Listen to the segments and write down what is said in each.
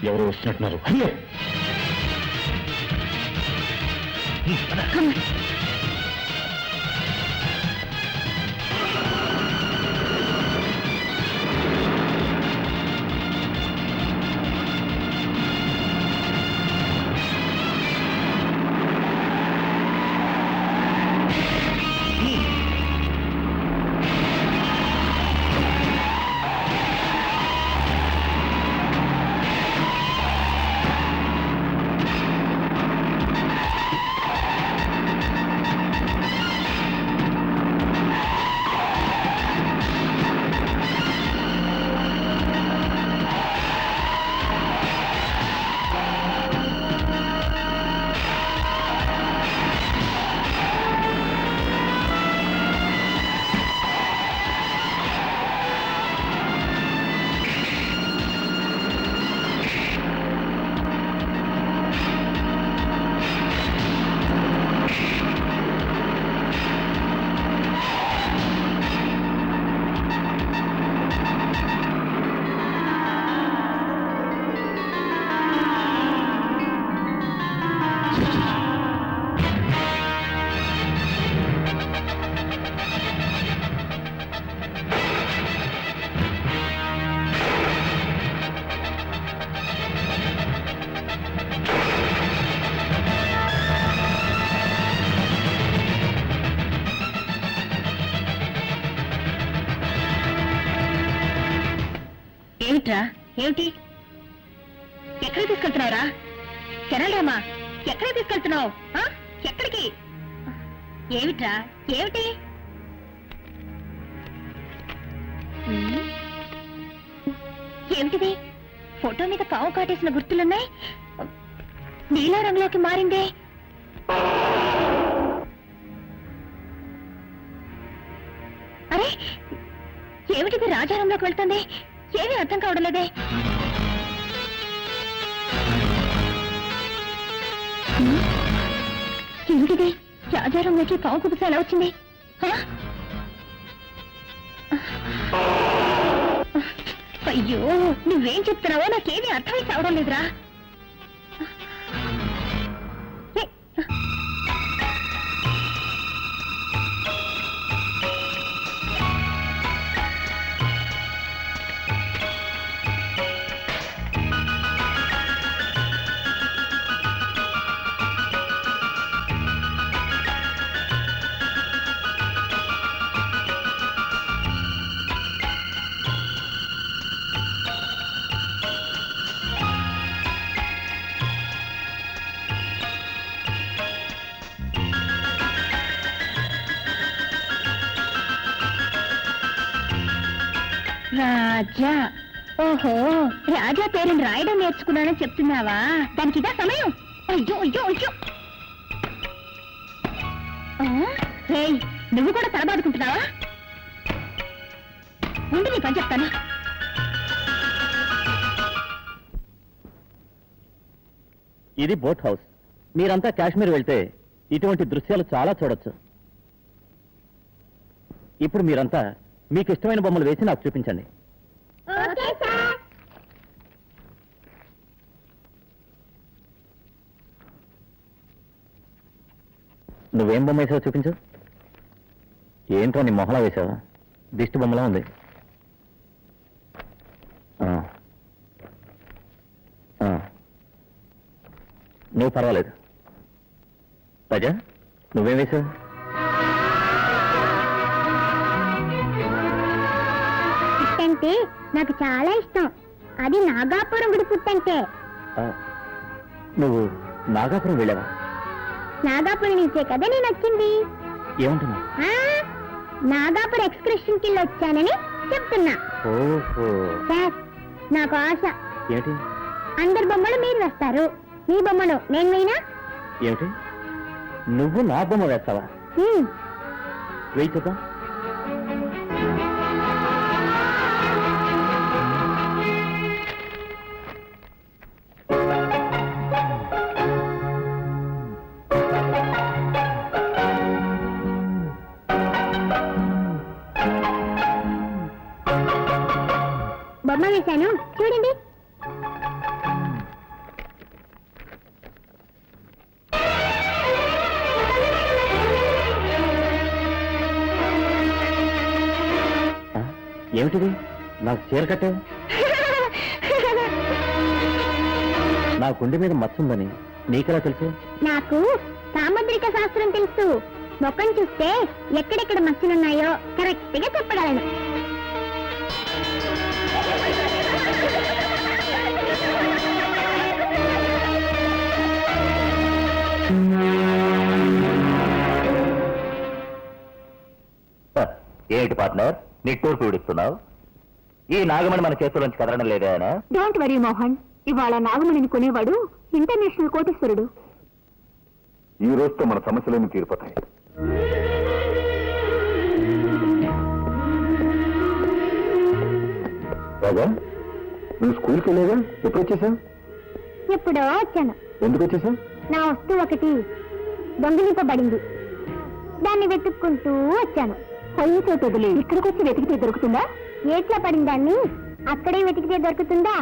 ఎవరు వస్తున్నట్టున్నారు? అయ్యో ఏమిట్రా? ఏమిటి? ఎక్కడికి తీసుకెళ్తున్నావురా? కెనల్రామా, ఎక్కడికి తీసుకెళ్తున్నావు? ఎక్కడికి? ఏమిట్రా? ఏమిటి? ఏమిటిది? ఫోటో మీద పావు కాటేసిన గుర్తులున్నాయి. నీలా రంగులోకి మారిందే. అరే, ఏమిటిది రాజారంలోకి వెళ్తుంది? ఏమీ అర్థం కావడం లేదే. ఏమిటిది? రాజారంలోకి పావు కుబుస ఎలా వచ్చింది? అయ్యో, నువ్వేం చెప్తున్నావో నాకేమీ అర్థమై కావడం లేదురా. రాజా, ఓహో, రాజా పేరుని రాయడం నేర్చుకున్నానని చెప్తున్నావా? దానికి ఇదా సమయం? అయ్యో అయ్యో అయ్యో. రేయ్, నువ్వు కూడా తలబాదుకుంటున్నావా? ఉండి నీ పని చెప్తాను. ఇది బోట్ హౌస్. మీరంతా కాశ్మీర్ వెళ్తే ఇటువంటి దృశ్యాలు చాలా చూడొచ్చు. ఇప్పుడు మీరంతా మీకు ఇష్టమైన బొమ్మలు వేసి నాకు చూపించండి. నువ్వేం బొమ్మ వేసావో చూపించు. ఏంటో నీ మొహలా వేసావా? దిష్టి బొమ్మలా ఉంది. నువ్వు పర్వాలేదు. రాజా, నువ్వేం వేసావు? పుట్టంటే నాకు చాలా ఇష్టం. అది నాగాపురం గుడి పుట్టంటే. నువ్వు నాగాపురం వెళ్ళావా? నాగాపురం నుంచే కదా నేను వచ్చింది. ఏమంటున్నా? నాగాపురం ఎక్స్కర్షన్ కి వచ్చానని చెప్తున్నా. సార్, నాకు ఆశ. ఏమిటి? అందరి బొమ్మలు మీరు వేస్తారు, మీ బొమ్మలు నేను వేయినా? ఏమిటి? నువ్వు నా బొమ్మ వేస్తావా? వేయి చూద్దాం. బొమ్మ వేశాను చూడండి. ఏమిటిది? నాకు చీర కట్టావు. నా గుండె మీద మచ్చుందని నీకెలా తెలుసు? నాకు సాముద్రిక శాస్త్రం తెలుసు. మొక్కను చూస్తే ఎక్కడెక్కడ మచ్చలున్నాయో కరెక్ట్ గా చెప్పగలను. ఏంటి పార్ట్నర్ నిట్టూరు పీడిస్తున్నావు? ఈ నాగమణి మన చేతుల్లోంచి కదలడం లేదే ఆయన. డోంట్ వరీ మోహన్, ఇవాళ నాగమణిని కొనేవాడు ఇంటర్నేషనల్ కోటీశ్వరుడు. ఈ రోజుతో మన సమస్యలన్నీ తీరిపోతాయి. రాజా, నువ్వు స్కూల్కి వెళ్ళేగా? ఎప్పుడు వచ్చేసావు? ఎప్పుడో వచ్చాను. ఎందుకు వచ్చేసావు? నా వస్తువు ఒకటి దొంగిలింపబడింది. దాన్ని వెతుక్కుంటూ వచ్చాను. పోయితో వదిలి ఇక్కడికి వచ్చి వెతికితే దొరుకుతుందా? ఏట్లా పడిన దాన్ని అక్కడే వెతికితే దొరుకుతుందా?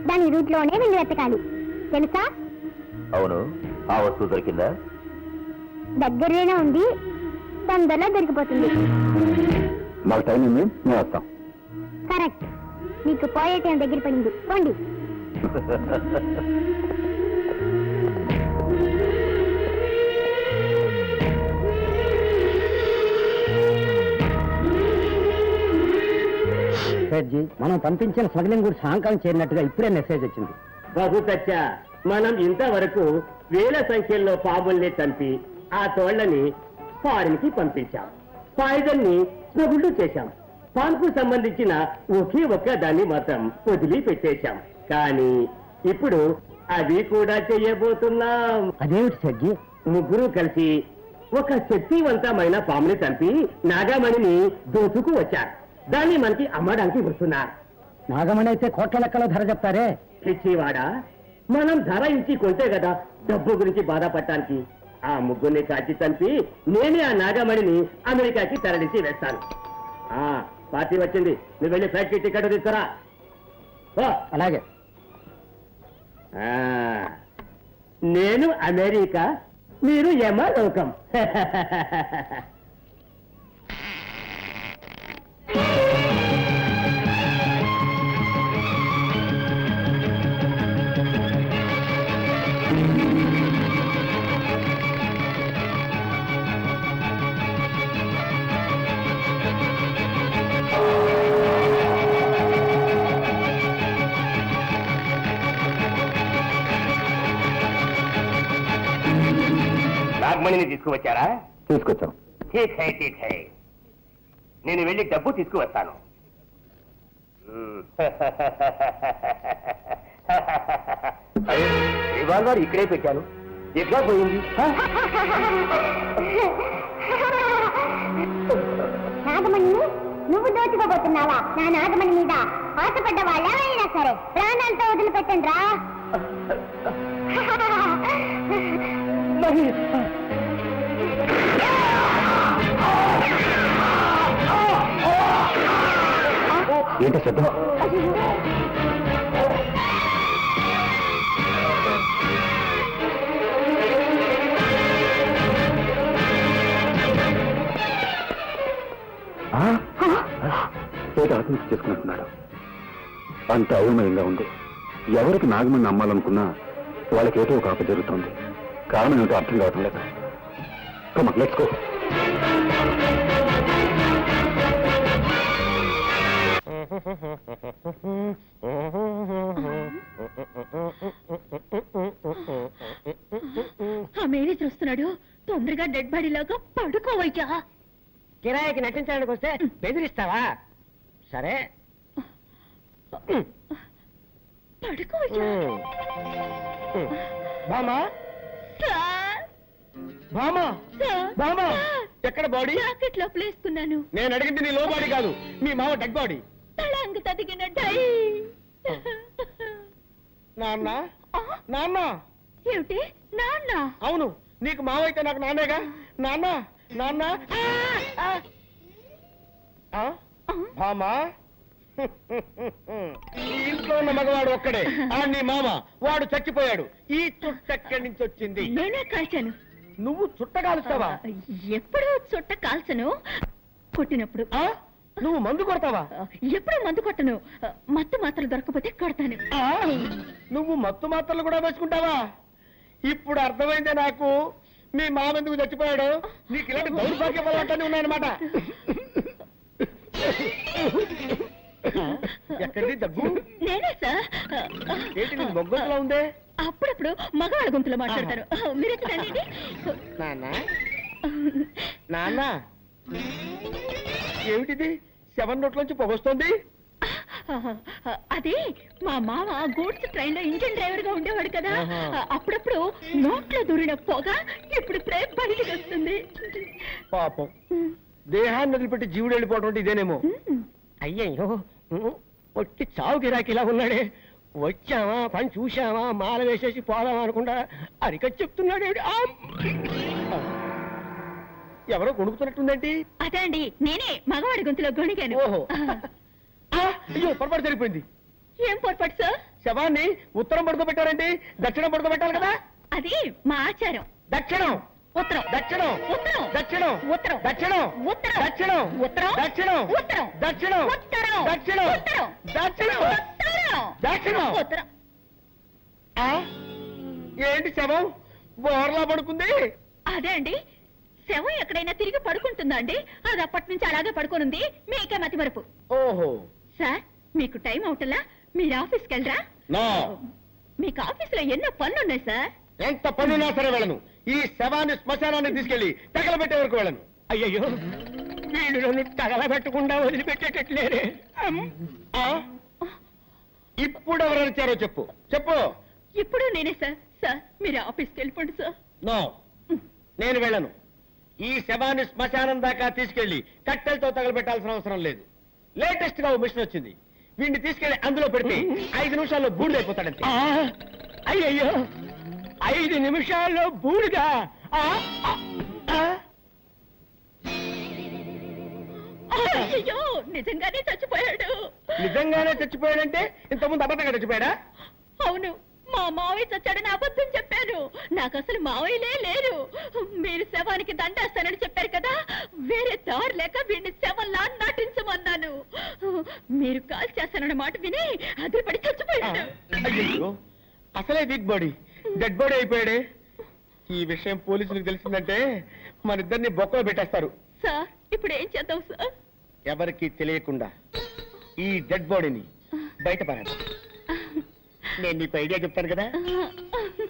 దాని రూట్లోనే వెళ్ళి వెతకాలి, తెలుసా? అవును, ఆ వస్తువు దొరికిందా? దగ్గరలోనే ఉంది, తొందరలో దొరికిపోతుంది. మాకు టైం ఉంది, మేము వస్తాం. కరెక్ట్, మీకు పోయే టైం దగ్గర పడింది. పోండి. మనం పంపించిన స్మగ్లింగ్ గురించి సాయంకాలం చేరినట్టుగా ఇప్పుడే మెసేజ్ వచ్చింది. బాబు సత్య, మనం ఇంతవరకు వేల సంఖ్యలో పాముల్ని చంపి ఆ తోళ్లని ఫారిన్ కి పంపించాం. పాయిజన్ ని స్మగుళ్ళు చేశాం. పాన్కు సంబంధించిన ఒకే ఒక్క దాన్ని మాత్రం వదిలి పెట్టేశాం. కానీ ఇప్పుడు అది కూడా చెయ్యబోతున్నాం. అదేమిటి సజ్జి? ముగ్గురు కలిసి ఒక శక్తివంతమైన పాముని చంపి నాగమణిని దోచుకు వచ్చారు. దాన్ని మనకి అమ్మడానికి వస్తున్నారు. నాగమణి అయితే కోట్ల లెక్కలో ధర చెప్తారే. పిచ్చివాడా, మనం ధర ఇచ్చి కొంటే కదా డబ్బు గురించి బాధపడటానికి. ఆ ముగ్గురిని కాచి చంపి నేనే ఆ నాగమణిని అమెరికాకి తరలించి వేస్తాను. ఆ పార్టీ వచ్చింది, నువ్వు వెళ్ళి ఫ్లైట్ కి టికెట్ తీసుకురా. అలాగే. నేను అమెరికా, మీరు యమలోకం. నాగమణిని తీసుకువచ్చారా? తీసుకొచ్చాం. ఠీక్ హై, ఠీక్ హై. నేను వెళ్ళి డబ్బు తీసుకువస్తాను. రివాల్వర్ ఇక్కడే పెట్టాను, ఎట్లా పోయింది? నాగమణి నువ్వు దోచుకోబోతున్నావా? నా నాగమణి మీద ఆశపడ్డ వాళ్ళైనా సరే ప్రాణాలతో వదిలిపెట్టండి రా. ఏంటో శబ్దం? ఏదో ఆత్మహత్య చేసుకున్నట్టున్నాడు. అంత అయోమయంగా ఉంది. ఎవరికి నాగమణి అమ్మాలనుకున్నా వాళ్ళకేదో ఒక ఆప జరుగుతోంది. కారణం ఏంటో అర్థం కావటం లేదు. Come on, let's go. ఆ మేనేజర్ వస్తున్నాడు, తొందరగా డెడ్ బాడీ లాగా పడుకోవయ్యా. కిరాయికి నటించడానికి వస్తే బెదిరిస్తావా? సరే పడుకోవయ్యా. బామా, బామా, బామా, ఎక్కడ బాడీ? జాకెట్ లోపల వేసుకున్నాను. నేను అడిగింది నీ లో బాడీ కాదు, మీ మామ డెడ్ బాడీ. తళంగు తదిగిన డై. నాన్న, నాన్న. ఏమిటి నాన్న? అవును, నీకు మావైతే నాకు నాన్నేగా. నాన్న, నాన్న. బామా, ఈ ఇంట్లో ఉన్న మగవాడు ఒక్కడే ఆ నీ మామ వాడు చచ్చిపోయాడు ఈ చుట్ట ఎక్కడి నుంచి వచ్చింది నేనే కాల్చాను. నువ్వు చుట్ట కాలుస్తావా ఎప్పుడు చుట్ట కాల్చను, కొట్టినప్పుడు. ఆ? నువ్వు మందు కొడతావా ఎప్పుడు మందు కొట్టను, మత్తు మాత్రలు దొరకపోతే కొడతాను. ఆ? నువ్వు మత్తు మాత్రలు కూడా వేసుకుంటావా? ఇప్పుడు అర్థమైందే నాకు మీ మామ ఎందుకు చచ్చిపోయాడు. నీకు ఇలాంటి దౌర్భాగ్య బలవంతాన్ని ఉన్నాయన్నమాట. ఎక్కడిది దగ్గు? నేనే సార్. ఏంటి నీ మొగ్గలా ఉందే? అప్పుడప్పుడు మగవాళ్ళ గొంతులో మాట్లాడతారు. మీరెందుకండి? నాన్న నాన్న ఏమిటిది? 7 నోట్లోంచి పొగొస్తుంది. అది మా మామ గూడ్స్ ట్రైన్ లో ఇంజిన్ డ్రైవర్ గా ఉండేవాడు కదా. ఆహా. అప్పుడప్పుడు నోట్లో దూరిన పొగ ఇప్పుడిప్పుడే బయటికి వస్తుంది. పాపం దేహాన్ని వదిలిపెట్టి జీవుడు వెళ్ళిపోవడం అంటే ఇదేనేమో. అయ్యయ్యో ఒట్టి చావు గిరాకి ఇలా ఉన్నాడే. వచ్చావా పని చూశావా మాల వేసేసి పోదామా అనుకుంటా అరికట్ చెప్తున్నాడు. ఎవరో కొనుక్కుతున్నట్టుందేంటి? అదే అండి, నేనే మగవాడి గొంతులో గొణిగాను. ఓహో. అయ్యో పొరపాటు జరిగిపోయింది. ఏం పొరపాటు సార్? శవాన్ని ఉత్తరం పడుకోబెట్టారండి, దక్షిణం పడుకోబెట్టాలి కదా. అది మా ఆచారం. దక్షిణం ఉత్తరం దక్షిణం ఉత్తరం దక్షిణం ఉత్తరం దక్షిణం ఉత్తరం దక్షిణం ఉత్తరం దక్షిణం ఉత్తరం దక్షిణం ఉత్తరం దక్షిణం ఉత్తరం దక్షిణం ఉత్తరం దక్షిణం. ఉత్తరం. ఆ? ఏంటి శవం బోర్లా పడుకుంది? అదే అండి, శవం ఎక్కడైనా తిరిగి పడుకుంటుందా అండి? అది అప్పటి నుంచి అలాగే పడుకోనుంది. మీకే మతి మరపు. ఓహో. సార్, మీకు టైం అవుటలా మీరు ఆఫీస్కి వెళ్ళరా? నా మీకు ఆఫీసులో ఎన్నో పనులు ఉన్నాయి సార్. ఎంత పనున్నా సరే వెళ్ళను. ఈ శవాన్ని శ్మశానాన్ని తీసుకెళ్లి తగలబెట్టే వరకు వెళ్ళను. అయ్యయ్యో వీళ్ళు నన్ను తగలబెట్టకుండా వదిలిపెట్టేటట్లేరే. ఆ? ఇప్పుడు ఎవరు వచ్చారో చెప్పు చెప్పు. ఇప్పుడు నేనే సార్. సార్, మీరు ఆఫీస్కి వెళ్ళిపోండి సార్. నో, నేను వెళ్ళను. ఈ శవాన్ని శ్మశానం దాకా తీసుకెళ్లి కట్టెలతో తగలబెట్టాల్సిన అవసరం లేదు. లేటెస్ట్ గా ఓ మిషన్ వచ్చింది. వీడిని తీసుకెళ్లి అందులో పెడితే 5 నిమిషాల్లో బూడిదైపోతాడంతే. అయ్యయ్యో 5 నిమిషాల్లో బూడిదా? అయ్యో, నిజంగానే చచ్చిపోయాడు. నిజంగానే చచ్చిపోయాడంటే ఇంతకుముందు అబద్ధంగా చచ్చిపోయాడా? అవును, మా మావయ్య చచ్చాడని అబద్ధం చెప్పాను. నాకు అసలు మావయ్యలే లేరు. మీరు శవానికి దండేస్తానని చెప్పారు కదా, వేరే దారి లేక వీడిని శవంలా నటించమన్నాను. మీరు కాల్ చేస్తానన్న మాట విని అదిపడి చచ్చిపోయాడు. అయ్యో, అసలే వీక్ బాడీ డెడ్ బాడీ అయిపోయాడే. ఈ విషయం పోలీసులకు తెలిసిందంటే మన ఇద్దరిని బొక్కలో పెట్టేస్తారు. సార్, ఇప్పుడు ఏం చేద్దాం సార్? ఎవరికి తెలియకుండా ఈ డెడ్ బాడీని బయటపడాలి. నేను నీకు ఐడియా చెప్తాను కదా.